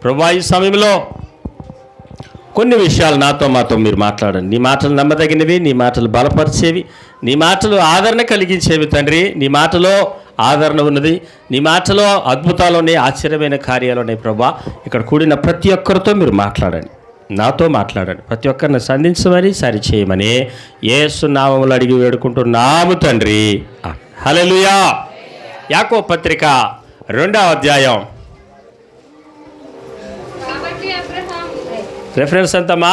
ప్రభువా ఈ సమయంలో కొన్ని విషయాలు మాతో మీరు మాట్లాడండి. నీ మాటలు నమ్మదగినవి, నీ మాటలు బలపరిచేవి, నీ మాటలు ఆదరణ కలిగించేవి తండ్రి. నీ మాటలో ఆదరణ ఉన్నది, నీ మాటలో అద్భుతాలు ఉన్నాయి, ఆశ్చర్యమైన కార్యాలు ఉన్నాయి. ప్రభువా ఇక్కడ కూడిన ప్రతి ఒక్కరితో మీరు మాట్లాడండి, నాతో మాట్లాడండి, ప్రతి ఒక్కరిని సంధించమని సరిచేయమని యేసు నామములో అడిగి వేడుకుంటున్నాము తండ్రి. హల్లెలూయా. యాకోబు పత్రిక 2వ అధ్యాయం రెఫరెన్స్ ఎంతమ్మా?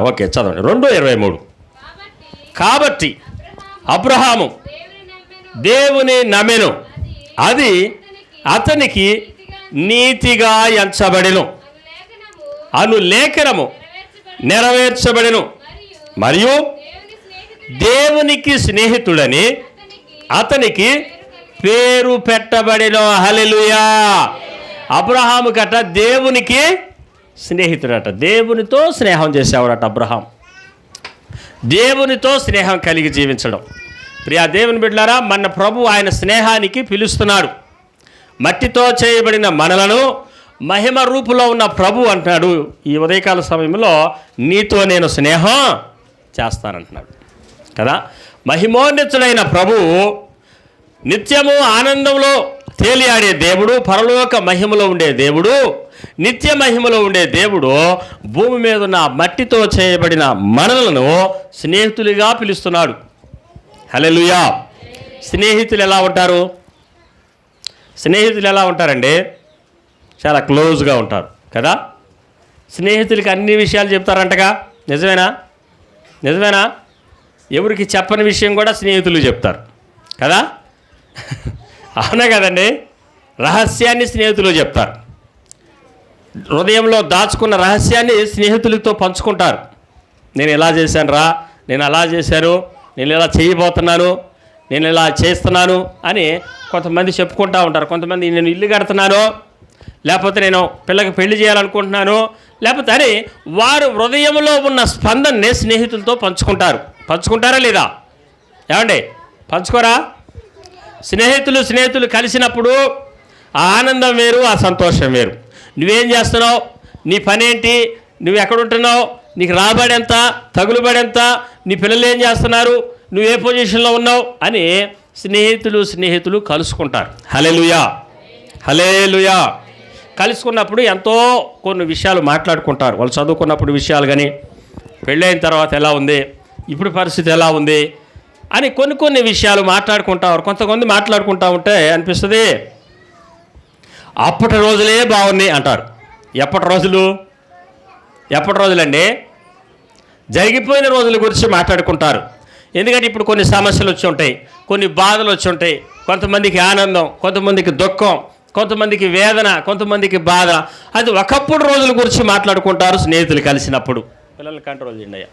ఓకే చదవండి. 2:23. కాబట్టి అబ్రహాము దేవుని నమ్మెను, అది అతనికి నీతిగా ఎంచబడెను అను లేఖనము నెరవేర్చబడెను, మరియు దేవునికి స్నేహితుడని అతనికి పేరు పెట్టబడెను. హల్లెలూయా. అబ్రహాము కట దేవునికి స్నేహితుడట, దేవునితో స్నేహం చేసేవాడట అబ్రహాం. దేవునితో స్నేహం కలిగి జీవించడం. ప్రియా దేవుని బిడ్డలారా, మన ప్రభు ఆయన స్నేహానికి పిలుస్తున్నాడు. మట్టితో చేయబడిన మనలను మహిమ రూపులో ఉన్న ప్రభు అంటున్నాడు ఈ ఉదయకాల సమయంలో, నీతో నేను స్నేహం చేస్తానంటున్నాడు కదా. మహిమోన్నతుడైన ప్రభువు నిత్యము ఆనందంలో తేలియాడే దేవుడు, పరలోక మహిమలో ఉండే దేవుడు, నిత్య మహిమలో ఉండే దేవుడు భూమి మీద ఉన్న మట్టితో చేయబడిన మనలను స్నేహితులుగా పిలుస్తున్నాడు. హల్లెలూయా. స్నేహితులు ఎలా ఉంటారు? స్నేహితులు ఎలా ఉంటారండి? చాలా క్లోజ్గా ఉంటారు కదా. స్నేహితులకి అన్ని విషయాలు చెప్తారంటగా, నిజమేనా? నిజమేనా? ఎవరికి చెప్పని విషయం కూడా స్నేహితులు చెప్తారు కదా. అవునా కదండి. రహస్యాన్ని స్నేహితులు చెప్తారు. హృదయంలో దాచుకున్న రహస్యాన్ని స్నేహితులతో పంచుకుంటారు. నేను ఇలా చేశాను రా, నేను అలా చేశాను, నేను ఇలా చేయబోతున్నాను, నేను ఇలా చేస్తున్నాను అని కొంతమంది చెప్పుకుంటూ ఉంటారు. కొంతమంది నేను ఇల్లు కడుతున్నాను, లేకపోతే నేను పిల్లకి పెళ్లి చేయాలనుకుంటున్నాను, లేకపోతే అని వారు హృదయంలో ఉన్న స్పందనని స్నేహితులతో పంచుకుంటారు. పంచుకుంటారా లేదా? ఏమండి పంచుకోరా? స్నేహితులు కలిసినప్పుడు ఆ ఆనందం వేరు, ఆ సంతోషం వేరు. నువ్వేం చేస్తున్నావు, నీ పని ఏంటి, నువ్వు ఎక్కడుంటున్నావు, నీకు రాబడి ఎంత, తగులుబడి ఎంత, నీ పిల్లలు ఏం చేస్తున్నారు, నువ్వు ఏ పొజిషన్లో ఉన్నావు అని స్నేహితులు కలుసుకుంటారు. హల్లెలూయా. హల్లెలూయా. కలుసుకున్నప్పుడు ఎంతో కొన్ని విషయాలు మాట్లాడుకుంటారు. వాళ్ళు చదువుకున్నప్పుడు విషయాలు కానీ, పెళ్ళైన తర్వాత ఎలా ఉంది, ఇప్పుడు పరిస్థితి ఎలా ఉంది అని కొన్ని విషయాలు మాట్లాడుకుంటారు. కొంతమంది మాట్లాడుకుంటూ ఉంటే అనిపిస్తుంది అప్పటి రోజులే బాగున్నాయి అంటారు. ఎప్పటి రోజులండి? జరిగిపోయిన రోజుల గురించి మాట్లాడుకుంటారు. ఎందుకంటే ఇప్పుడు కొన్ని సమస్యలు వచ్చి ఉంటాయి, కొన్ని బాధలు వచ్చి ఉంటాయి. కొంతమందికి ఆనందం, కొంతమందికి దుఃఖం, కొంతమందికి వేదన, కొంతమందికి బాధ. అది ఒకప్పుడు రోజుల గురించి మాట్లాడుకుంటారు స్నేహితులు కలిసినప్పుడు. పిల్లలు కంట్రోల్ చేయండి.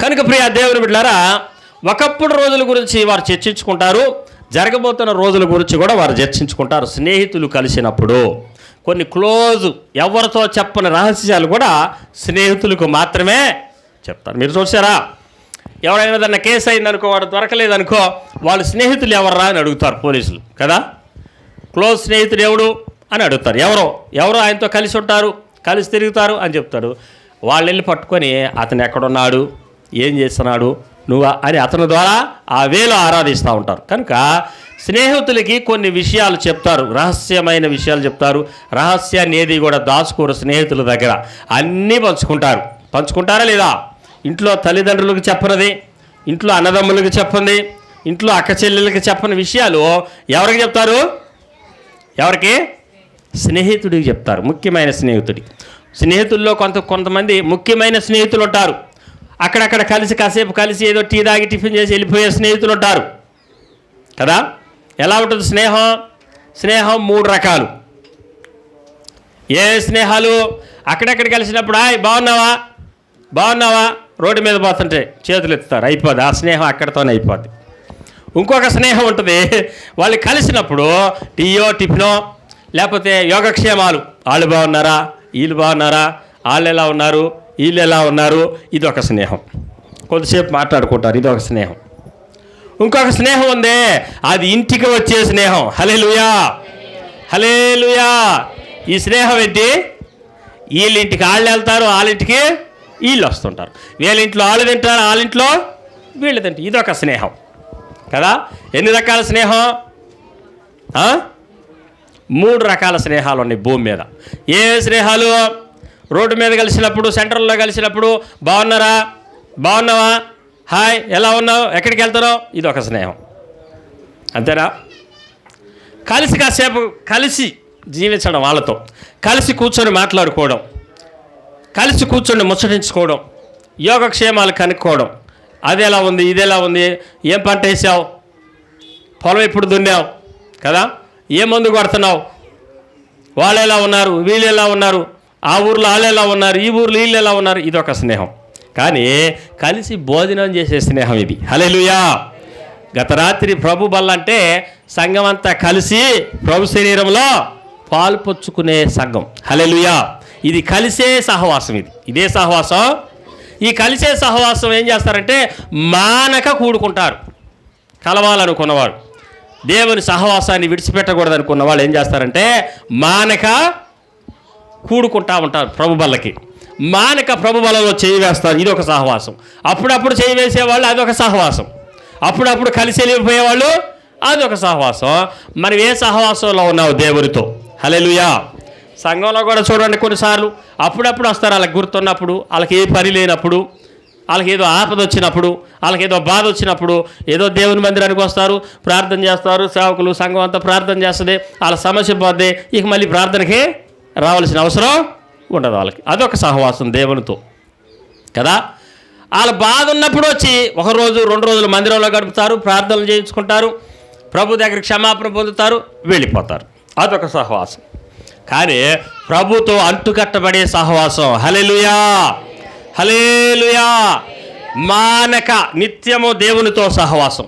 కనుక ప్రియ దేవుని బిడ్డలారా, ఒకప్పుడు రోజుల గురించి వారు చర్చించుకుంటారు, జరగబోతున్న రోజుల గురించి కూడా వారు చర్చించుకుంటారు. స్నేహితులు కలిసినప్పుడు కొన్ని క్లోజ్, ఎవరితో చెప్పని రహస్యాలు కూడా స్నేహితులకు మాత్రమే చెప్తారు. మీరు చూసారా? ఎవరైనా ఏదన్నా కేసు అయిందనుకో, వాడు దొరకలేదనుకో, వాళ్ళు స్నేహితులు ఎవర్రా అని అడుగుతారు పోలీసులు కదా. క్లోజ్ స్నేహితుడు ఎవడు అని అడుగుతారు. ఎవరో ఆయనతో కలిసి ఉంటారు, కలిసి తిరుగుతారు అని చెప్తాడు. వాళ్ళు వెళ్ళి పట్టుకొని అతను ఎక్కడున్నాడు, ఏం చేస్తున్నాడు నువ్వు అని అతని ద్వారా ఆ వేలో ఆరాధిస్తూ ఉంటారు. కనుక స్నేహితులకి కొన్ని విషయాలు చెప్తారు, రహస్యమైన విషయాలు చెప్తారు. రహస్యాన్ని ఏది కూడా దాచుకోరు స్నేహితుల దగ్గర, అన్నీ పంచుకుంటారా లేదా? ఇంట్లో తల్లిదండ్రులకు చెప్పనిది, ఇంట్లో అన్నదమ్ములకు చెప్పండి, ఇంట్లో అక్క చెల్లెళ్ళకి చెప్పని విషయాలు ఎవరికి చెప్తారు? ఎవరికి? స్నేహితుడికి చెప్తారు. ముఖ్యమైన స్నేహితుల్లో కొంతమంది ముఖ్యమైన స్నేహితులు ఉంటారు. అక్కడక్కడ కాసేపు కలిసి ఏదో టీ తాగి టిఫిన్ చేసి వెళ్ళిపోయే స్నేహితులు ఉంటారు కదా. ఎలా ఉంటుంది స్నేహం 3 రకాలు. ఏ స్నేహాలు? అక్కడక్కడ కలిసినప్పుడు బాగున్నావా రోడ్డు మీద పోతుంటే చేతులు ఎత్తుతారు, అయిపోద్ది ఆ స్నేహం, అక్కడితోనే అయిపోద్ది. ఇంకొక స్నేహం ఉంటుంది, వాళ్ళు కలిసినప్పుడు టీయో టిఫినో లేకపోతే యోగక్షేమాలు, వాళ్ళు బాగున్నారా, వీళ్ళు బాగున్నారా, వాళ్ళు ఎలా ఉన్నారు, వీళ్ళు ఎలా ఉన్నారు, ఇది ఒక స్నేహం. కొద్దిసేపు మాట్లాడుకుంటారు, ఇది ఒక స్నేహం. ఇంకొక స్నేహం ఉందే, అది ఇంటికి వచ్చే స్నేహం. హల్లెలూయా. హల్లెలూయా. ఈ స్నేహం ఏంటి? వీళ్ళింటికి వాళ్ళు వెళ్తారు, వాళ్ళింటికి వీళ్ళు వస్తుంటారు, వీళ్ళింట్లో వాళ్ళు తింటారు, వాళ్ళింట్లో వీళ్ళు తింటారు. ఇదొక స్నేహం కదా. ఎన్ని రకాల స్నేహం? 3 రకాల స్నేహాలు ఉన్నాయి భూమి మీద. ఏ స్నేహాలు? రోడ్డు మీద కలిసినప్పుడు, సెంటర్లో కలిసినప్పుడు, బాగున్నారా, బాగున్నావా, హాయ్, ఎలా ఉన్నావు, ఎక్కడికి వెళ్తున్నావు, ఇది ఒక స్నేహం. అంతేనా? కలిసి కాసేపు కలిసి జీవించడం, వాళ్ళతో కలిసి కూర్చొని మాట్లాడుకోవడం, కలిసి కూర్చొని ముచ్చటించుకోవడం, యోగక్షేమాలు కనుక్కోవడం, అది ఎలా ఉంది, ఇది ఎలా ఉంది, ఏం పంట వేసావు, పొలం ఎప్పుడు దున్నావు కదా, ఏ మందు కొడుతున్నావు, వాళ్ళు ఎలా ఉన్నారు, వీళ్ళు ఎలా ఉన్నారు, ఆ ఊర్లో వాళ్ళు ఎలా ఉన్నారు, ఈ ఊర్లో వీళ్ళు ఎలా ఉన్నారు, ఇది ఒక స్నేహం. కానీ కలిసి భోజనం చేసే స్నేహం ఇది. హల్లెలూయా. గత రాత్రి ప్రభు బల్ల అంటే సంఘం అంతా కలిసి ప్రభు శరీరంలో పాలు పంచుకునే సంఘం. హల్లెలూయా. ఇది కలిసే సహవాసం. ఇదే సహవాసం. ఈ కలిసే సహవాసం ఏం చేస్తారంటే మానక కూడుకుంటారు. కలవాలనుకున్నవాడు, దేవుని సహవాసాన్ని విడిచిపెట్టకూడదు అనుకున్న వాళ్ళు ఏం చేస్తారంటే మానక కూడుకుంటా ఉంటారు ప్రభు బల్లకి. మానక ప్రభు బలలో చేయి వేస్తారు, ఇది ఒక సహవాసం. అప్పుడప్పుడు చేయి వేసేవాళ్ళు అదొక సహవాసం. అప్పుడప్పుడు కలిసి వెళ్ళిపోయేవాళ్ళు అదొక సహవాసం. మనం ఏ సహవాసంలో ఉన్నావు దేవునితో? హల్లెలూయా. సంఘంలో కూడా చూడండి, కొన్నిసార్లు అప్పుడప్పుడు వస్తారు, వాళ్ళకి గుర్తున్నప్పుడు, వాళ్ళకి ఏ పని లేనప్పుడు, వాళ్ళకి ఏదో ఆపద వచ్చినప్పుడు, వాళ్ళకి ఏదో బాధ వచ్చినప్పుడు ఏదో దేవుని మందిరానికి వస్తారు, ప్రార్థన చేస్తారు, సేవకులు సంఘం అంతా ప్రార్థన చేస్తుంది, వాళ్ళ సమస్య పోద్ది, ఇక మళ్ళీ ప్రార్థనకి రావాల్సిన అవసరం ఉండదు వాళ్ళకి. అదొక సహవాసం దేవునితో కదా. వాళ్ళ బాధ ఉన్నప్పుడు వచ్చి 1 రోజు 2 రోజులు మందిరంలో గడుపుతారు, ప్రార్థనలు చేయించుకుంటారు, ప్రభు దగ్గర క్షమాపణ పొందుతారు, వెళ్ళిపోతారు. అదొక సహవాసం. కానీ ప్రభుతో అంటుకట్టబడే సహవాసం. హల్లెలూయా, హల్లెలూయా. మానక నిత్యము దేవునితో సహవాసం.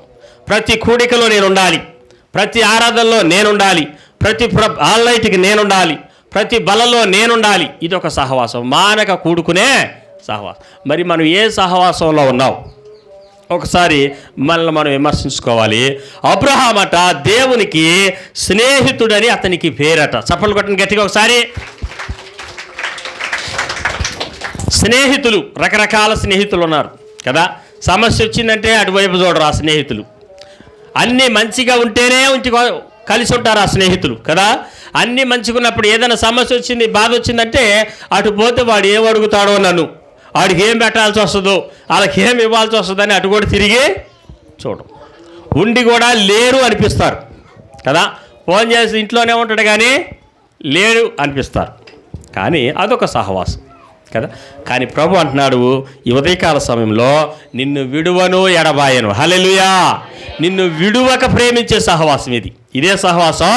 ప్రతి కూడికలో నేను ఉండాలి, ప్రతి ఆరాధనలో నేనుండాలి, ప్రతి ఆన్లైట్కి నేనుండాలి, ప్రతి బలలో నేనుండాలి. ఇదొక సహవాసం, మానక కూడుకునే సహవాసం. మరి మనం ఏ సహవాసంలో ఉన్నాం? ఒకసారి మనల్ని మనం విమర్శించుకోవాలి. అబ్రహాం అట దేవునికి స్నేహితుడని అతనికి పేరట. చప్పట్లు కొట్టండి గట్టిగా ఒకసారి. స్నేహితులు, రకరకాల స్నేహితులు ఉన్నారు కదా. సమస్య వచ్చిందంటే అటువైపు చూడరు ఆ స్నేహితులు. అన్నీ మంచిగా ఉంటేనే కలిసి ఉంటారు ఆ స్నేహితులు కదా. అన్నీ మంచిగా ఉన్నప్పుడు ఏదైనా సమస్య వచ్చింది, బాధ వచ్చిందంటే అటు పోతే వాడు ఏం అడుగుతాడో, నన్ను వాడికి ఏం పెట్టాల్సి వస్తుందో, వాళ్ళకి ఏం ఇవ్వాల్సి వస్తుందని అటు కూడా తిరిగి చూడడం. ఉండి కూడా లేరు అనిపిస్తారు కదా. ఫోన్ చేసి ఇంట్లోనే ఉంటాడు కానీ లేడు అనిపిస్తారు. కానీ అదొక సహవాసం కదా. కానీ ప్రభు అంటున్నాడు ఈ ఉదయకాల సమయంలో, నిన్ను విడువను ఎడబాయను. హల్లెలూయా. నిన్ను విడువక ప్రేమించే సహవాసం ఇది. ఇదే సహవాసం.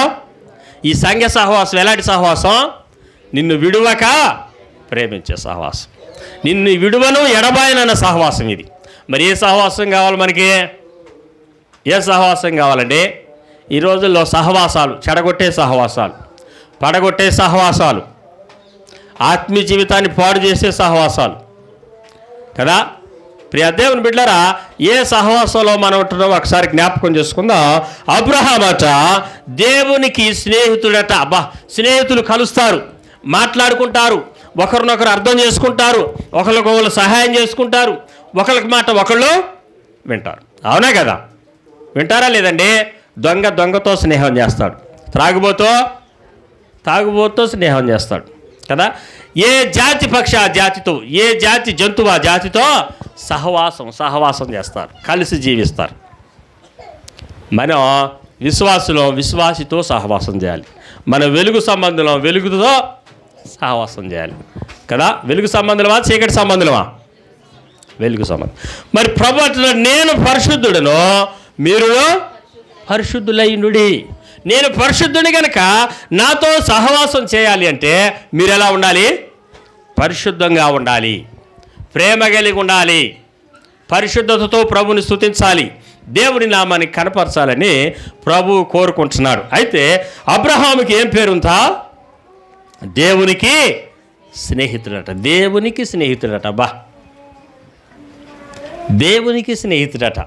ఈ సంఘ సహవాసం ఎలాంటి సహవాసం? నిన్ను విడువక ప్రేమించే సహవాసం. నిన్ను విడువను ఎడబాయనన్న సహవాసం ఇది. మరి ఏ సహవాసం కావాలి మనకి? ఏ సహవాసం కావాలండి? ఈ రోజుల్లో సహవాసాలు చెడగొట్టే సహవాసాలు, పడగొట్టే సహవాసాలు, ఆత్మీయ జీవితాన్ని పాడు చేసే సహవాసాలు కదా. ప్రియ దేవుని బిడ్డలారా, ఏ సహవాసంలో మనం ఉంటున్నామో ఒకసారి జ్ఞాపకం చేసుకుందాం. అబ్రహాం అట దేవునికి స్నేహితుడట. అబ్బా, స్నేహితులు కలుస్తారు, మాట్లాడుకుంటారు, ఒకరినొకరు అర్థం చేసుకుంటారు, ఒకరికొకరు సహాయం చేసుకుంటారు, ఒకరికి మాట ఒకళ్ళు వింటారు. అవునా కదా? వింటారా లేదండి? దొంగతో స్నేహం చేస్తాడు, తాగుబోతో స్నేహం చేస్తాడు కదా. ఏ జాతి పక్షి ఆ జాతితో, ఏ జాతి జంతువు ఆ జాతితో సహవాసం చేస్తారు, కలిసి జీవిస్తారు. మనం విశ్వాసితో సహవాసం చేయాలి. మన వెలుగు సంబంధంలో వెలుగుతో సహవాసం చేయాలి కదా. వెలుగు సంబంధమా, చీకటి సంబంధమా? వెలుగు సంబంధం. మరి ప్రభు అంటున్నాడు, నేను పరిశుద్ధుడను, మీరు పరిశుద్ధులైనుడి. నేను పరిశుద్ధుని కనుక నాతో సహవాసం చేయాలి అంటే మీరు ఎలా ఉండాలి? పరిశుద్ధంగా ఉండాలి, ప్రేమ కలిగి ఉండాలి, పరిశుద్ధతతో ప్రభుని స్తుతించాలి, దేవుని నామాన్ని కనపరచాలని ప్రభువు కోరుకుంటున్నాడు. అయితే అబ్రహాముకి ఏం పేరుందా? దేవునికి స్నేహితుడట. దేవునికి స్నేహితుడట. బా, దేవునికి స్నేహితుడట.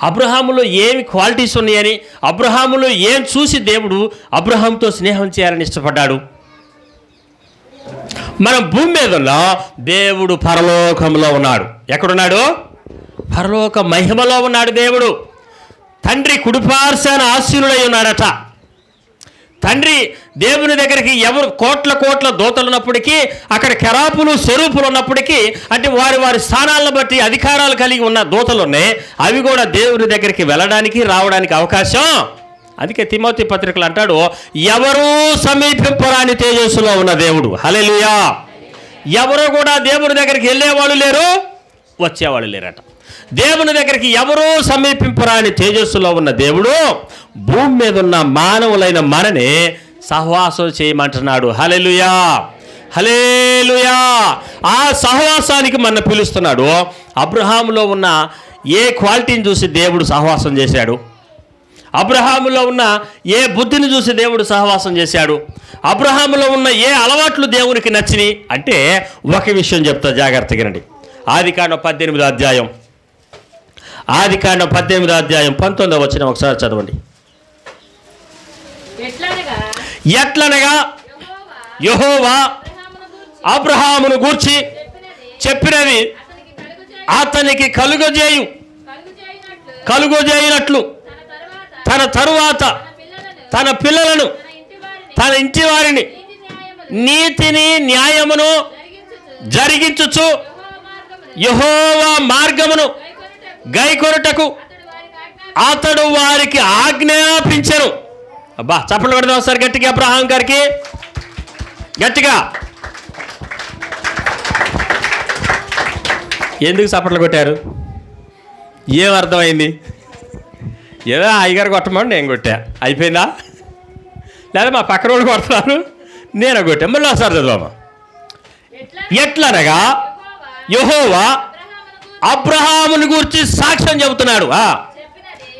అబ్రహాములో ఏమి క్వాలిటీస్ ఉన్నాయని, అబ్రహాములో ఏం చూసి దేవుడు అబ్రహాంతో స్నేహం చేయాలని ఇష్టపడ్డాడు? మనం భూమి మీద ఉన్న దేవుడు పరలోకంలో ఉన్నాడు. ఎక్కడున్నాడు? పరలోక మహిమలో ఉన్నాడు దేవుడు. తండ్రి కుడిపార్శాన ఆసీనుడై ఉన్నాడట. తండ్రి దేవుని దగ్గరికి ఎవరు కోట్ల కోట్ల దూతలు ఉన్నప్పటికీ, అక్కడ కెరాపులు స్వరూపులు ఉన్నప్పటికీ, అంటే వారి వారి స్థానాలను బట్టి అధికారాలు కలిగి ఉన్న దూతలు ఉన్నాయి. అవి కూడా దేవుని దగ్గరికి వెళ్ళడానికి రావడానికి అవకాశం. అందుకే తిమోతి పత్రికలు అంటాడు, ఎవరూ సమీపింపరాని తేజస్సులో ఉన్న దేవుడు. హల్లెలూయా. ఎవరు కూడా దేవుని దగ్గరికి వెళ్ళేవాళ్ళు లేరు, వచ్చేవాళ్ళు లేరట. దేవుని దగ్గరికి ఎవరూ సమీపింపరాని తేజస్సులో ఉన్న దేవుడు భూమి మీద ఉన్న మానవులైన మనని సహవాసం చేయమంటున్నాడు. హల్లెలూయా, హల్లెలూయా. ఆ సహవాసానికి మన పిలుస్తున్నాడు. అబ్రహాములో ఉన్న ఏ క్వాలిటీని చూసి దేవుడు సహవాసం చేశాడు? అబ్రహాములో ఉన్న ఏ బుద్ధిని చూసి దేవుడు సహవాసం చేశాడు? అబ్రహాములో ఉన్న ఏ అలవాట్లు దేవునికి నచ్చినాయి అంటే ఒక విషయం చెప్తా, జాగ్రత్తగా వినండి. ఆదికాండం 18వ అధ్యాయం, ఆదికాండం 18వ అధ్యాయం 19వ వచనం ఒకసారి చదవండి. ఎట్లనగా యెహోవా అబ్రహామును గూర్చి చెప్పినది అతనికి కలుగజేయునట్లు తన తరువాత తన పిల్లలను, తన ఇంటి వారిని నీతిని న్యాయమును జరిగించుచు యెహోవా మార్గమును గైకొనుటకు అతడు వారికి ఆజ్ఞాపించెను. అబ్బా, చప్పట్లు కొడదాం ఒకసారి గట్టిగా అబ్రహాం గారికి, గట్టిగా. ఎందుకు చప్పట్లు కొట్టారు? ఏం అర్థమైంది? ఏదో అయ్యగారు కొట్టమని నేను కొట్టా, అయిపోయిందా? లేదా మా పక్కన వాళ్ళు కొడుతున్నారు, నేను కొట్టా. మళ్ళీ ఒకసారి చదవమా. ఎట్లనగా యెహోవా అబ్రహామును గురించి సాక్ష్యం చెబుతున్నాడు.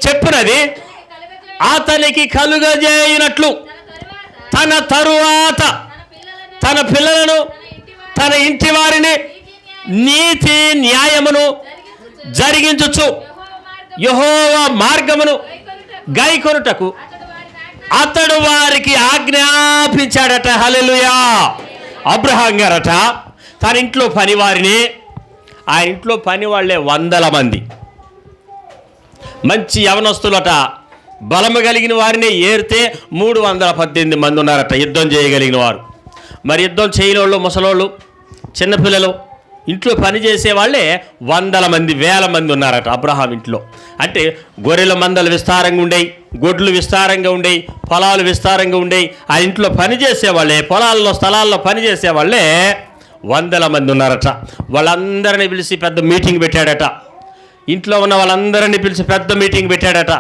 చెప్పినది అతనికి కలుగజేయునట్లు తన తరువాత తన పిల్లలను, తన ఇంటి వారిని నీతి న్యాయమును జరిగించుచు యెహోవా మార్గమును గైకొనుటకు అతడు వారికి ఆజ్ఞాపించాడట. హల్లెలూయా. అబ్రహాం గారట తన ఇంట్లో పనివారిని, ఆ ఇంట్లో పని వాళ్ళే 100 మంది మంచి యవనస్తులట, బలము కలిగిన వారిని ఏరితే 318 మంది ఉన్నారట యుద్ధం చేయగలిగిన వారు. మరి యుద్ధం చేయని వాళ్ళు, ముసలోళ్ళు, చిన్నపిల్లలు, ఇంట్లో పని చేసే వాళ్ళే 100 మంది, 1000 మంది ఉన్నారట అబ్రహాం ఇంట్లో. అంటే గొర్రెల మందలు విస్తారంగా ఉండేవి, గొడ్లు విస్తారంగా ఉండేవి, పొలాలు విస్తారంగా ఉండేవి. ఆ ఇంట్లో పని చేసేవాళ్ళే, పొలాల్లో స్థలాల్లో పని చేసేవాళ్ళే 100 మంది ఉన్నారట. వాళ్ళందరినీ పిలిచి పెద్ద మీటింగ్ పెట్టాడట. ఇంట్లో ఉన్న వాళ్ళందరినీ పిలిచి పెద్ద మీటింగ్ పెట్టాడట.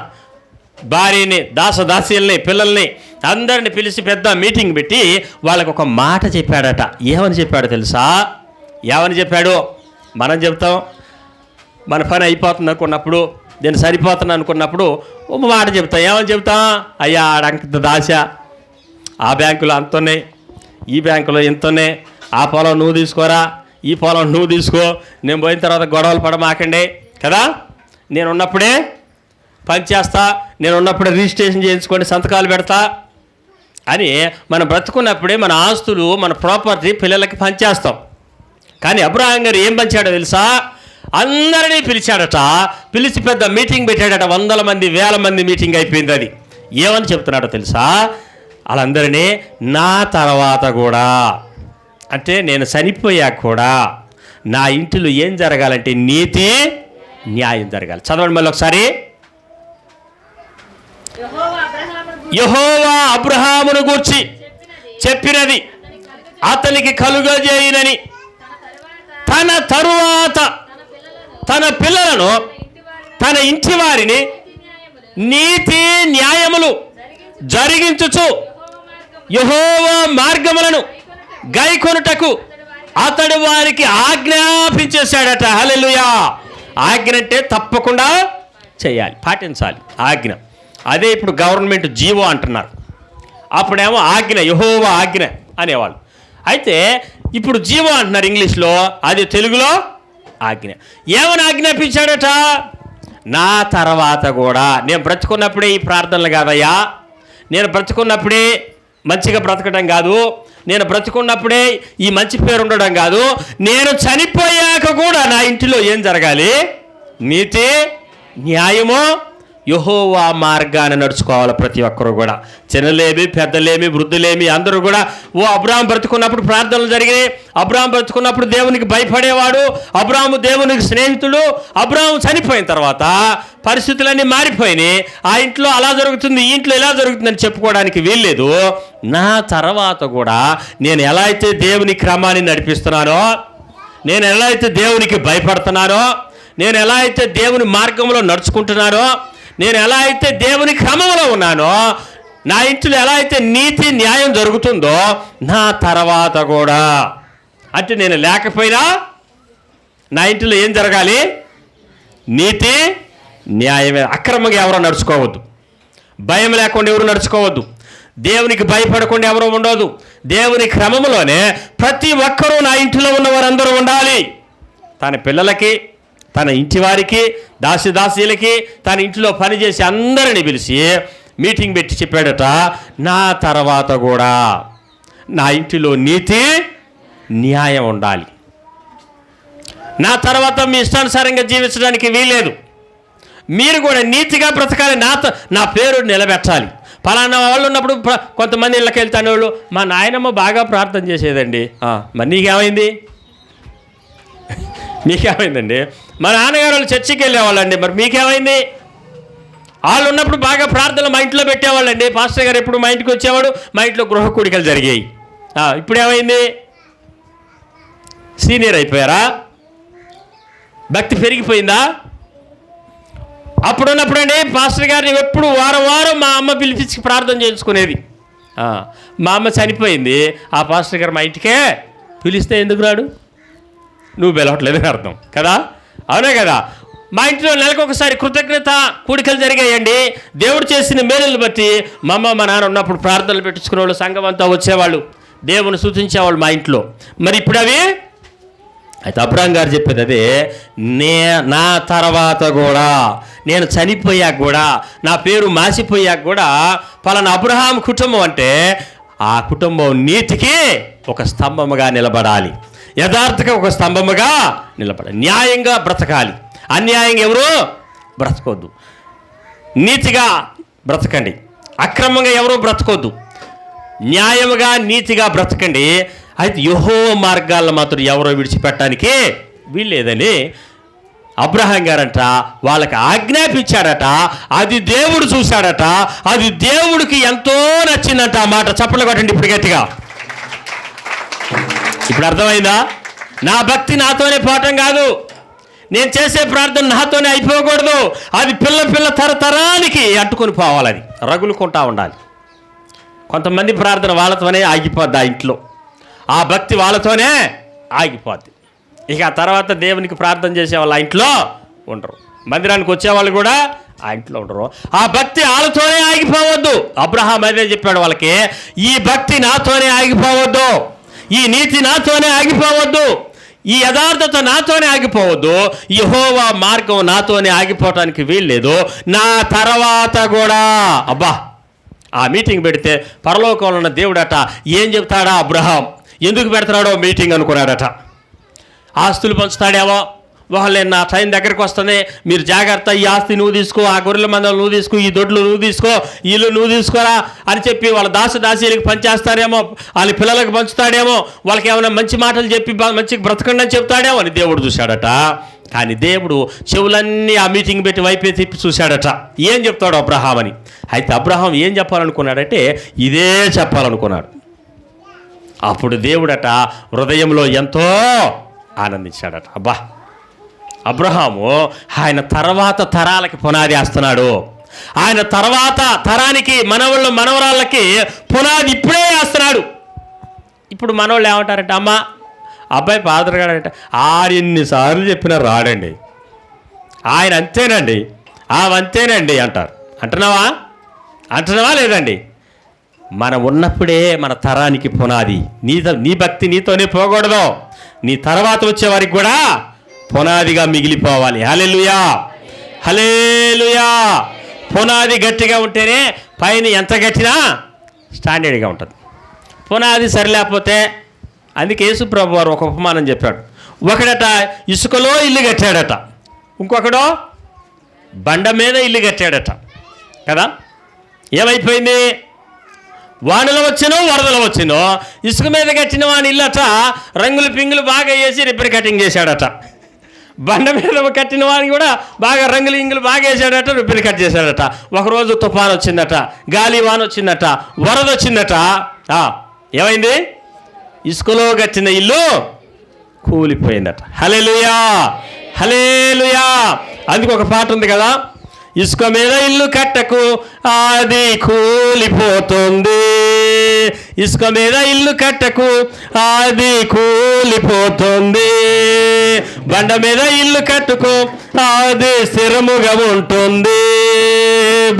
భార్యని, దాసదాసీల్ని, పిల్లల్ని అందరిని పిలిచి పెద్ద మీటింగ్ పెట్టి వాళ్ళకు ఒక మాట చెప్పాడట. ఏమని చెప్పాడో తెలుసా? ఏమని చెప్పాడు? మనం చెప్తాం, మన పని అయిపోతుంది అనుకున్నప్పుడు, నేను సరిపోతుంది అనుకున్నప్పుడు ఒక మాట చెప్తాం. ఏమని చెప్తాం? అయ్యా ఆడంత దాశ, ఆ బ్యాంకులో అంతున్నాయి, ఈ బ్యాంకులో ఇంతనే, ఆ పొలం నువ్వు తీసుకోరా, ఈ పొలం నువ్వు తీసుకో, నేను పోయిన తర్వాత గొడవలు పడమాకండి కదా, నేను ఉన్నప్పుడే పని చేస్తా, నేను ఉన్నప్పుడే రిజిస్ట్రేషన్ చేయించుకొని సంతకాలు పెడతా అని మనం బ్రతుకున్నప్పుడే మన ఆస్తులు, మన ప్రాపర్టీ పిల్లలకి పనిచేస్తాం. కానీ అబ్రహాం గారు ఏం పంచాడో తెలుసా? అందరినీ పిలిచాడట. పిలిచి పెద్ద మీటింగ్ పెట్టాడట. 100 మంది, 1000 మంది మీటింగ్ అయిపోయింది. అది ఏమని చెప్తున్నాడో తెలుసా? వాళ్ళందరినీ నా తర్వాత కూడా, అంటే నేను చనిపోయాక కూడా నా ఇంటిలో ఏం జరగాలంటే నీతి న్యాయం జరగాలి. చదవండి మళ్ళీ ఒకసారి. యెహోవా అబ్రహామును గూర్చి చెప్పినది అతనికి కలుగజేయునని తన తరువాత తన పిల్లలను, తన ఇంటి వారిని నీతి న్యాయములు జరిగించుచు యెహోవా మార్గములను గైకొనుటకు అతడు వారికి ఆజ్ఞాపించేశాడట. హల్లెలూయా. ఆజ్ఞ అంటే తప్పకుండా చేయాలి, పాటించాలి ఆజ్ఞ. అదే ఇప్పుడు గవర్నమెంట్ జీవో అంటున్నారు, అప్పుడేమో ఆజ్ఞ, యెహోవా ఆజ్ఞ అనేవాళ్ళు. అయితే ఇప్పుడు జీవో అంటున్నారు ఇంగ్లీష్లో, అది తెలుగులో ఆజ్ఞ. ఏమని ఆజ్ఞాపించాడట? నా తర్వాత కూడా నేను బ్రతుకున్నప్పుడే ఈ ప్రార్థనలు కాదయ్యా, నేను బ్రతుకున్నప్పుడే మంచిగా బ్రతకడం కాదు, నేను బ్రతుకున్నప్పుడే ఈ మంచి పేరు ఉండడం కాదు, నేను చనిపోయాక కూడా నా ఇంటిలో ఏం జరగాలి? నీతి, న్యాయము, యెహోవా మార్గాన్ని నడుచుకోవాలి ప్రతి ఒక్కరు కూడా. చిన్నలేమి, పెద్దలేమి, వృద్ధులేమి అందరూ కూడా. అబ్రాహాం బ్రతుకున్నప్పుడు ప్రార్థనలు జరిగినాయి. అబ్రాహాం బ్రతుకున్నప్పుడు దేవునికి భయపడేవాడు. అబ్రాహాము దేవునికి స్నేహితుడు. అబ్రాహాం చనిపోయిన తర్వాత పరిస్థితులన్నీ మారిపోయినాయి. ఆ ఇంట్లో అలా జరుగుతుంది, ఈ ఇంట్లో ఇలా జరుగుతుందని చెప్పుకోవడానికి వీల్లేదు. నా తర్వాత కూడా నేను ఎలా అయితే దేవుని క్రమాన్ని నడిపిస్తున్నానో, నేను ఎలా అయితే దేవునికి భయపడుతున్నానో, నేను ఎలా అయితే దేవుని మార్గంలో నడుచుకుంటున్నానో, నేను ఎలా అయితే దేవుని క్రమంలో ఉన్నానో, నా ఇంట్లో ఎలా అయితే నీతి న్యాయం జరుగుతుందో, నా తర్వాత కూడా, అంటే నేను లేకపోయినా నా ఇంట్లో ఏం జరగాలి? నీతి న్యాయమే. అక్రమంగా ఎవరో నడుచుకోవద్దు, భయం లేకుండా ఎవరు నడుచుకోవద్దు, దేవునికి భయపడకుండా ఎవరు ఉండవద్దు. దేవుని క్రమంలోనే ప్రతి ఒక్కరూ నా ఇంటిలో ఉన్నవారందరూ ఉండాలి. తన పిల్లలకి, తన ఇంటి వారికి, దాసీలకి, తన ఇంట్లో పనిచేసి అందరిని పిలిచి మీటింగ్ పెట్టి చెప్పాడట, నా తర్వాత కూడా నా ఇంటిలో నీతి న్యాయం ఉండాలి. నా తర్వాత మీ ఇష్టానుసారంగా జీవించడానికి వీల్లేదు. మీరు కూడా నీతిగా బ్రతకాలి, నా పేరు నిలబెట్టాలి. ఫలానా వాళ్ళు ఉన్నప్పుడు కొంతమంది ఇళ్ళకి వెళ్తాను వాళ్ళు, మా నాయనమ్మ బాగా ప్రార్థన చేసేదండి. మరి నీకేమైంది? మీకేమైందండి? మా నాన్నగారు వాళ్ళు చర్చికి వెళ్ళేవాళ్ళండి, మరి మీకేమైంది? వాళ్ళు ఉన్నప్పుడు బాగా ప్రార్థనలు మా ఇంట్లో పెట్టేవాళ్ళండి. పాస్టర్ గారు ఎప్పుడు మా ఇంటికి వచ్చేవాడు, మా ఇంట్లో గృహ కూడికలు జరిగాయి. ఇప్పుడు ఏమైంది? సీనియర్ అయిపోయారా? భక్తి పెరిగిపోయిందా? అప్పుడున్నప్పుడండి పాస్టర్ గారిని ఎప్పుడు వారం మా అమ్మ పిలిపించి ప్రార్థన చేసుకునేది. మా అమ్మ చనిపోయింది, ఆ పాస్టర్ గారు మా ఇంటికే పిలిస్తే ఎందుకు రాడు? నువ్వు పిలవట్లేదని అర్థం కదా, అవునే కదా. మా ఇంట్లో నెలకు ఒకసారి కృతజ్ఞత కూడికలు జరిగాయండి. దేవుడు చేసిన మేలుని బట్టి మా అమ్మ మా నాన్న ఉన్నప్పుడు ప్రార్థనలు పెట్టించుకునేవాళ్ళు, సంఘం అంతా వచ్చేవాళ్ళు, దేవుని సూచించేవాళ్ళు మా ఇంట్లో. మరి ఇప్పుడు అవి అయితే అబ్రాహాం గారు చెప్పేది అదే, నా తర్వాత కూడా, నేను చనిపోయాక కూడా, నా పేరు మాసిపోయాక కూడా పలానా అబ్రహాం కుటుంబం అంటే ఆ కుటుంబం నీతికి ఒక స్తంభముగా నిలబడాలి, యథార్థంగా ఒక స్తంభముగా నిలబడాలి, న్యాయంగా బ్రతకాలి. అన్యాయంగా ఎవరు బ్రతకొద్దు, నీతిగా బ్రతకండి, అక్రమంగా ఎవరు బ్రతకొద్దు, న్యాయముగా నీతిగా బ్రతకండి. అయితే యెహోవా మార్గాలను మాత్రం ఎవరో విడిచిపెట్టడానికి వీల్లేదని అబ్రహాం గారంట వాళ్ళకి ఆజ్ఞాపించాడట. అది దేవుడు చూశాడట, అది దేవుడికి ఎంతో నచ్చిందంట. ఆ మాట చప్పట్లు కొట్టండి ఇప్పుడు గట్టిగా. ఇప్పుడు అర్థమైందా? నా భక్తి నాతోనే పోవటం కాదు, నేను చేసే ప్రార్థన నాతోనే అయిపోకూడదు, అది పిల్ల తరతరానికి అంటుకొని పోవాలి, అది రగులుకుంటా ఉండాలి. కొంతమంది ప్రార్థన వాళ్ళతోనే ఆగిపోద్ది, ఆ ఇంట్లో ఆ భక్తి వాళ్ళతోనే ఆగిపోద్ది. ఇక ఆ తర్వాత దేవునికి ప్రార్థన చేసేవాళ్ళు ఆ ఇంట్లో ఉండరు, మందిరానికి వచ్చేవాళ్ళు కూడా ఆ ఇంట్లో ఉండరు. ఆ భక్తి వాళ్ళతోనే ఆగిపోవద్దు. అబ్రహాం అదే చెప్పాడు వాళ్ళకి, ఈ భక్తి నాతోనే ఆగిపోవద్దు, ఈ నీతి నాతోనే ఆగిపోవద్దు, ఈ యథార్థత నాతోనే ఆగిపోవద్దు, యెహోవా మార్గం నాతోనే ఆగిపోవటానికి వీల్లేదు, నా తర్వాత కూడా. అబ్బా, ఆ మీటింగ్ పెడితే పరలోకంలో ఉన్న దేవుడట ఏం చెప్తాడా? అబ్రహాం ఎందుకు పెడతాడో మీటింగ్ అనుకున్నాడట. ఆస్తులు పంచుతాడేమో, వాళ్ళే నా టైం దగ్గరికి వస్తుంది, మీరు జాగ్రత్త, ఈ ఆస్తి నువ్వు తీసుకో, ఆ గొర్రెల మందలు నువ్వు తీసుకో, ఈ దొడ్లు నువ్వు తీసుకో, ఇల్లు నువ్వు తీసుకోరా అని చెప్పి వాళ్ళ దాసీలకు పంచేస్తాడేమో, వాళ్ళ పిల్లలకు పంచుతాడేమో, వాళ్ళకి ఏమైనా మంచి మాటలు చెప్పి మంచిగా బ్రతకండి అని చెప్తాడేమో అని దేవుడు చూశాడట. కానీ దేవుడు చెవులన్నీ ఆ మీటింగ్ పెట్టి వైపే తిప్పి చూశాడట, ఏం చెప్తాడు అబ్రహాం అని. అయితే అబ్రహాం ఏం చెప్పాలనుకున్నాడంటే ఇదే చెప్పాలనుకున్నాడు. అప్పుడు దేవుడట హృదయంలో ఎంతో ఆనందించాడట. అబ్బా, అబ్రహాము ఆయన తర్వాత తరాలకి పునాది వేస్తున్నాడు, ఆయన తర్వాత తరానికి మనవాళ్ళు మనవరాళ్ళకి పునాది ఇప్పుడే వేస్తున్నాడు. ఇప్పుడు మనవాళ్ళు ఏమంటారంటే, అమ్మ అబ్బాయి పాదరగాడంటే ఎన్నిసార్లు చెప్పినా రాడండి, ఆయన అంతేనండి, అంతేనండి అంటారు. అంటున్నావా లేదండి? మనం ఉన్నప్పుడే మన తరానికి పునాది. నీ భక్తి నీతోనే పోకూడదు, నీ తర్వాత వచ్చేవారికి కూడా పునాదిగా మిగిలిపోవాలి. హల్లెలూయా, హల్లెలూయా. పునాది గట్టిగా ఉంటేనే పైన ఎంత గట్టినా స్టాండర్డ్గా ఉంటుంది. పునాది సరిలేకపోతే, అందుకే యేసు ప్రభు వారు ఒక ఉపమానం చెప్పాడు. ఒకడట ఇసుకలో ఇల్లు కట్టాడట, ఇంకొకడో బండ మీద ఇల్లు కట్టాడట కదా. ఏమైపోయింది? వానలు వచ్చినో వరదలు వచ్చినో ఇసుక మీద కట్టిన వాని ఇల్లట రంగులు పింగులు బాగా వేసి రిబ్బన్ కటింగ్ చేశాడట. బండ మీద కట్టిన వాడిని కూడా బాగా రంగులు ఇంగులు బాగా వేసాడట, రిబ్బన్ కట్ చేశాడట. ఒకరోజు తుఫాను వచ్చిందట, గాలి వాన వచ్చిందట, వరద వచ్చిందట. ఏమైంది? ఇసుకలో కట్టిన ఇల్లు కూలిపోయిందట. హల్లెలూయా, హల్లెలూయా. అందుకు ఒక పాట ఉంది కదా, ఇసుక మీద ఇల్లు కట్టకు అది కూలిపోతుంది, ఇసుక మీద ఇల్లు కట్టకు అది కూలిపోతుంది, బండ మీద ఇల్లు కట్టుకో అది స్థిరముగా ఉంటుంది,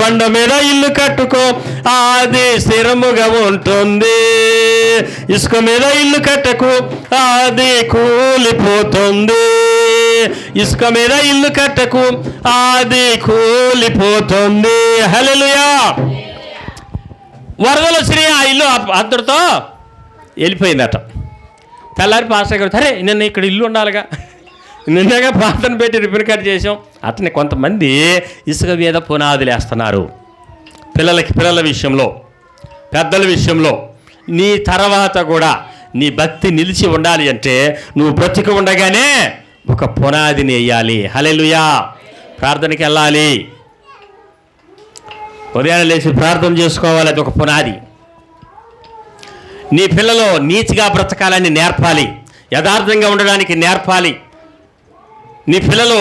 బండ మీద ఇల్లు కట్టుకో అది స్థిరముగా ఉంటుంది, ఇసుక మీద ఇల్లు కట్టకు అది కూలిపోతుంది, ఇసుక మీద ఇల్లు కట్టకు అది కూలిపోతుంది. హల్లెలూయా. వరదలు వచ్చినాయి, ఆ ఇల్లు అంతటితో వెళ్ళిపోయిందట. తెల్లారి పాస్టర్ గారు, సరే నిన్న ఇక్కడ ఇల్లు ఉండాలిగా, నిన్నగా ప్రార్థన పెట్టి రిపేర్ కట్ చేసాం. అట్లనే కొంతమంది ఇసుక మీద పునాదులు వేస్తున్నారు. పిల్లల విషయంలో, పెద్దల విషయంలో. నీ తర్వాత కూడా నీ భక్తి నిలిచి ఉండాలి అంటే నువ్వు బ్రతికి ఉండగానే ఒక పునాదిని వేయాలి. హల్లెలూయా. ప్రార్థనకి వెళ్ళాలి, ఉదయాన్నే లేచి ప్రార్థన చేసుకోవాలి, అది ఒక పునాది. నీ పిల్లలు నీతిగా బ్రతకాలని నేర్పాలి, యథార్థంగా ఉండడానికి నేర్పాలి. నీ పిల్లలు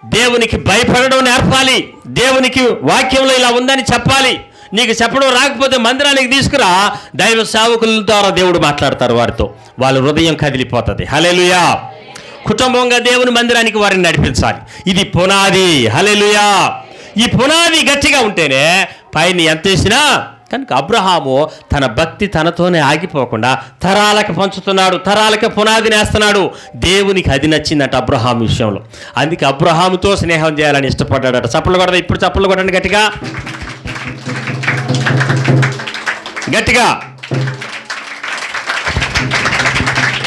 దేవునికి భయపడడం నేర్పాలి, దేవునికి వాక్యంలో ఇలా ఉందని చెప్పాలి. నీకు చెప్పడం రాకపోతే మందిరానికి తీసుకురా, దైవ సేవకుల ద్వారా దేవుడు మాట్లాడతారు వారితో, వాళ్ళ హృదయం కదిలిపోతుంది. హల్లెలూయా. కుటుంబంగా దేవుని మందిరానికి వారిని నడిపించాలి. ఇది పునాది. హల్లెలూయా. ఈ పునాది గట్టిగా ఉంటేనే పైన ఎంత వేసినా. కనుక అబ్రహాము తన భక్తి తనతోనే ఆగిపోకుండా తరాలకు పంచుతున్నాడు, తరాలకు పునాదిని వేస్తున్నాడు. దేవునికి అది నచ్చిందట అబ్రహాం విషయంలో. అందుకే అబ్రహాముతో స్నేహం చేయాలని ఇష్టపడ్డాడట. చప్పలు కొడదా? ఇప్పుడు చప్పలు కొట్టండి గట్టిగా, గట్టిగా.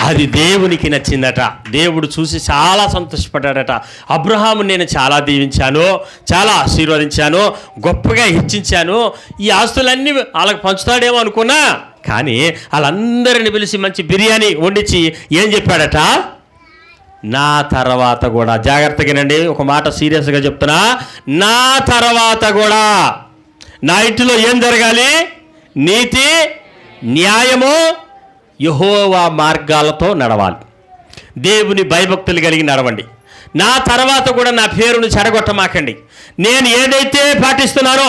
అది దేవునికి నచ్చిందట. దేవుడు చూసి చాలా సంతోషపడ్డాడట. అబ్రహాము నేను చాలా దీవించాను, చాలా ఆశీర్వదించాను, గొప్పగా హెచ్చించాను, ఈ ఆస్తులన్నీ వాళ్ళకి పంచుతాడేమో అనుకున్నా, కానీ వాళ్ళందరిని పిలిచి మంచి బిర్యానీ వండించి ఏం చెప్పాడట? నా తర్వాత కూడా, జాగ్రత్తగానండి, ఒక మాట సీరియస్గా చెప్తున్నా, నా తర్వాత కూడా నా ఇంటిలో ఏం జరగాలి? నీతి, న్యాయము, యెహోవా మార్గాలతో నడవాలి. దేవుని భయభక్తులు కలిగి నడవండి. నా తర్వాత కూడా నా పేరును చెడగొట్టమాకండి. నేను ఏదైతే పాటిస్తున్నానో,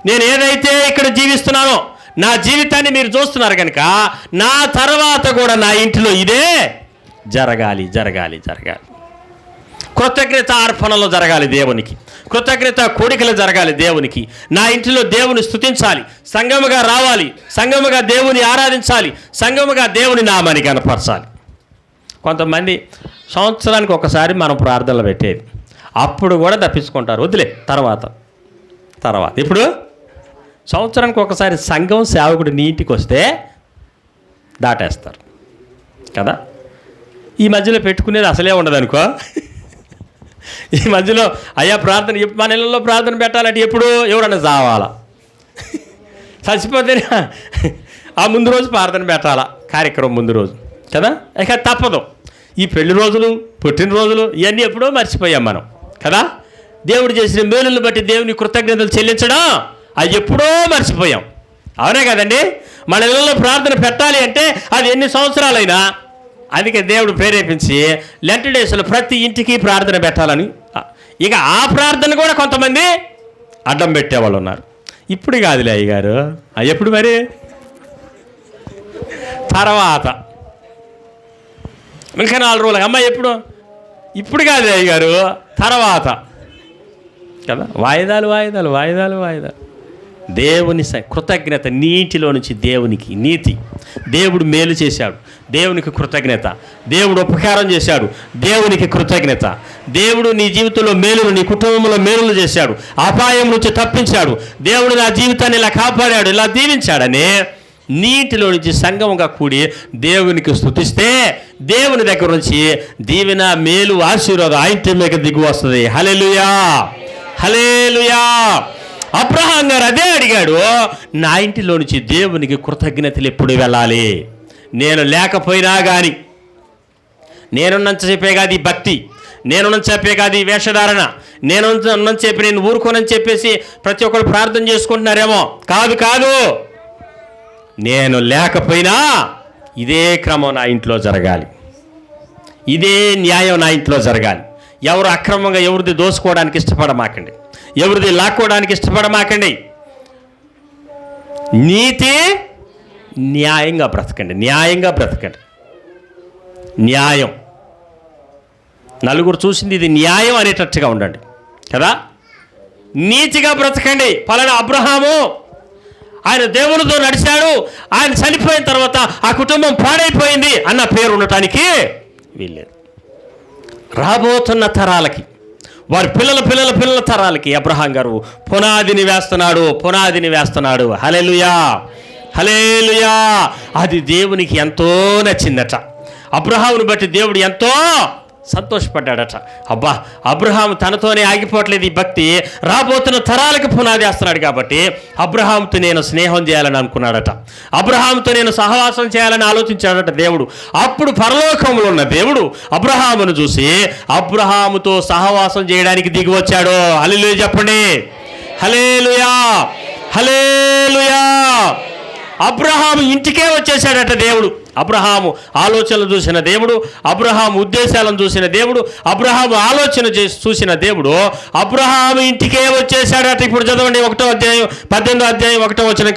నేను ఏదైతే ఇక్కడ జీవిస్తున్నానో, నా జీవితాన్ని మీరు చూస్తున్నారు కనుక నా తర్వాత కూడా నా ఇంటిలో ఇదే జరగాలి, జరగాలి, జరగాలి. కృతజ్ఞత అర్పణలో జరగాలి దేవునికి, కృతజ్ఞత కోడికలు జరగాలి దేవునికి. నా ఇంటిలో దేవుని స్తుతించాలి, సంఘముగా రావాలి, సంఘముగా దేవుని ఆరాధించాలి, సంఘముగా దేవుని నామాన్ని కనపరచాలి. కొంతమంది సంవత్సరానికి ఒకసారి మనం ప్రార్థనలు పెట్టేది, అప్పుడు కూడా తప్పించుకుంటారు, వదిలే తర్వాత. ఇప్పుడు సంవత్సరానికి ఒకసారి సంఘం సేవకుడు నీ ఇంటికి వస్తే దాటేస్తారు కదా. ఈ మధ్యలో పెట్టుకునేది అసలే ఉండదు అనుకో. ఈ మధ్యలో అయ్యా ప్రార్థన, మన ఇళ్ళల్లో ప్రార్థన పెట్టాలంటే ఎప్పుడు ఎవరన్నా చావాలా, చచ్చిపోతేనే ఆ ముందు రోజు ప్రార్థన పెట్టాలా, కార్యక్రమం ముందు రోజు కదా. ఇక తప్పదు. ఈ పెళ్లి రోజులు, పుట్టినరోజులు ఇవన్నీ ఎప్పుడో మర్చిపోయాం మనం కదా. దేవుడు చేసిన మేలులను బట్టి దేవుని కృతజ్ఞతలు చెల్లించడం అది ఎప్పుడో మర్చిపోయాం. అవునే కదండి. మన ఇళ్ళల్లో ప్రార్థన పెట్టాలి అంటే అది ఎన్ని సంవత్సరాలైనా. అందుకే దేవుడు ప్రేరేపించి లెంట్ డేస్లో ప్రతి ఇంటికి ప్రార్థన పెట్టాలని. ఇక ఆ ప్రార్థన కూడా కొంతమంది అడ్డం పెట్టేవాళ్ళు ఉన్నారు. ఇప్పుడు కాదులే అయ్యగారు, ఎప్పుడు మరి తర్వాత ఇంకా 4 రోజులు అమ్మాయి ఎప్పుడు, ఇప్పుడు కాదులే అయ్యగారు తర్వాత కదా. వాయిదాలు వాయిదాలు వాయిదాలు వాయిదాలు. దేవుని కృతజ్ఞత, నీటిలో నుంచి దేవునికి నీతి. దేవుడు మేలు చేశాడు, దేవునికి కృతజ్ఞత. దేవుడు ఉపకారం చేశాడు, దేవునికి కృతజ్ఞత. దేవుడు నీ జీవితంలో మేలును, నీ కుటుంబంలో మేలులు చేశాడు, అపాయం నుంచి తప్పించాడు. దేవుడు నా జీవితాన్ని ఇలా కాపాడాడు, ఇలా దీవించాడని నీటిలో నుంచి సంగముగా కూడి దేవునికి స్తుతిస్తే దేవుని దగ్గర నుంచి దీవెన, మేలు, ఆశీర్వాదం ఆయన మీద దిగు వస్తుంది. హల్లెలూయా, హల్లెలూయా. అబ్రహాం గారు అదే అడిగాడు, నా ఇంటిలో నుంచి దేవునికి కృతజ్ఞతలు ఎప్పుడు వెళ్ళాలి? నేను లేకపోయినా కానీ, నేనున్నంత చెప్పే కాదు ఈ భక్తి, నేనున్నంత చెప్పే కాదు ఈ వేషధారణ, నేనున్నంత చెప్పి నేను ఊరుకోనని చెప్పేసి ప్రతి ఒక్కరు ప్రార్థన చేసుకుంటున్నారేమో. కాదు కాదు, నేను లేకపోయినా ఇదే క్రమం నా ఇంట్లో జరగాలి, ఇదే న్యాయం నా ఇంట్లో జరగాలి. ఎవరు అక్రమంగా ఎవరిది దోసుకోవడానికి ఇష్టపడమాకండి, ఎవరిది లాక్కోవడానికి ఇష్టపడమాకండి. నీతి న్యాయంగా బ్రతకండి, న్యాయంగా బ్రతకండి. న్యాయం, నలుగురు చూసింది ఇది న్యాయం అనేటట్టుగా ఉండండి కదా. నీతిగా బ్రతకండి. పలానా అబ్రహాము ఆయన దేవునితో నడిచాడు, ఆయన చనిపోయిన తర్వాత ఆ కుటుంబం పాడైపోయింది అన్న పేరు ఉండటానికి వీల్లేదు. రాబోతున్న తరాలకి, వారి పిల్లల తరాలకి అబ్రహాం గారు పునాదిని వేస్తున్నాడు. హల్లెలూయా, హల్లెలూయా. అది దేవునికి ఎంతో నచ్చిందట. అబ్రహామును బట్టి దేవుడు ఎంతో సంతోషపడ్డాడట. అబ్బా, అబ్రహాం తనతోనే ఆగిపోవట్లేదు ఈ భక్తి, రాబోతున్న తరాలకు పునాది వేస్తున్నాడు కాబట్టి అబ్రహాంతో నేను స్నేహం చేయాలని అనుకున్నాడట, అబ్రహాంతో నేను సహవాసం చేయాలని ఆలోచించాడట దేవుడు. అప్పుడు పరలోకంలో ఉన్న దేవుడు అబ్రహామును చూసి అబ్రహాముతో సహవాసం చేయడానికి దిగి వచ్చాడు. హల్లెలూయా చెప్పండి, హల్లెలూయా, హల్లెలూయా. అబ్రహాము ఇంటికే వచ్చేసాడట దేవుడు. అబ్రహాము ఆలోచనలు చూసిన దేవుడు, అబ్రహాము ఉద్దేశాలను చూసిన దేవుడు, అబ్రహాము ఆలోచన చూసిన దేవుడు అబ్రహాము ఇంటికే వచ్చేసాడట. ఇప్పుడు చదవండి 1వ అధ్యాయం 18వ అధ్యాయం 1వ వచనం.